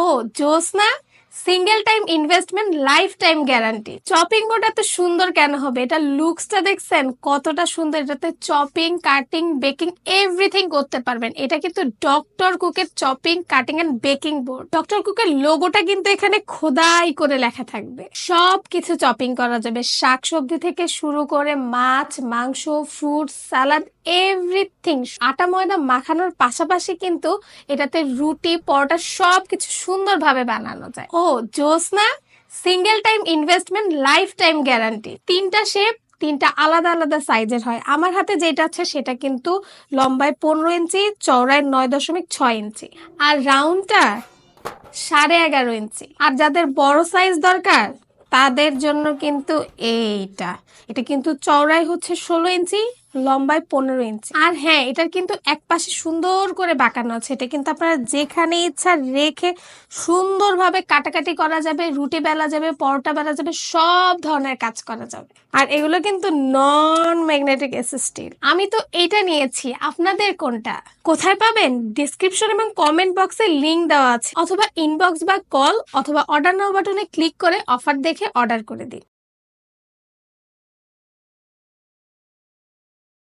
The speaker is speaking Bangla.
ও জোস না। Single time investment lifetime guarantee. Chopping board এত সুন্দর কেন হবে? এটা লুকসটা দেখছেন কতটা সুন্দর? এটাতে চপিং, কাটিং, বেকিং এভরিথিং করতে পারবেন। এটা কিন্তু ডক্টর কুকের chopping, cutting and baking board. Doctor কুকের লোগোটা কিন্তু এখানে খোদাই করে লেখা থাকবে। সব কিছু চপিং করা যাবে, শাকসবজি থেকে শুরু করে মাছ, মাংস, ফ্রুট, সালাদ, এভরিথিং। আটা ময়দা মাখানোর পাশাপাশি কিন্তু এটাতে রুটি, পরোটা সবকিছু সুন্দরভাবে বানানো যায়। ও জোস না। Single time investment lifetime guarantee. তিনটা শেপ, তিনটা আলাদা আলাদা সাইজের হয়। আমার হাতে যেটা আছে সেটা কিন্তু লম্বায় 15 ইঞ্চি, চওড়ায় 9.6 ইঞ্চি, আর রাউন্ডটা 11.5 ইঞ্চি। আর যাদের বড় সাইজ দরকার তাদের জন্য কিন্তু এটা কিন্তু চওড়ায় হচ্ছে 16 ইঞ্চি, লম্বায় 15 ইঞ্চি। আর হ্যাঁ, এটার কিন্তু এক পাশে সুন্দর করে বাঁকানো আছে। এটা কিন্তু আপনারা যেখানে ইচ্ছা রেখে সুন্দরভাবে কাটাকাটি করা যাবে, রুটি বেলা যাবে, পরোটা বেলা যাবে, সব ধরনের কাজ করা যাবে। আর এগুলো কিন্তু নন ম্যাগনেটিক স্টিল। আমি তো এটা নিয়েছি, আপনাদের কোনটা? কোথায় পাবেন? ডিসক্রিপশন এবং কমেন্ট বক্সে লিংক দেওয়া আছে, অথবা ইনবক্স বা কল অথবা অর্ডার নাও বাটনে ক্লিক করে অফার দেখে অর্ডার করে দিন।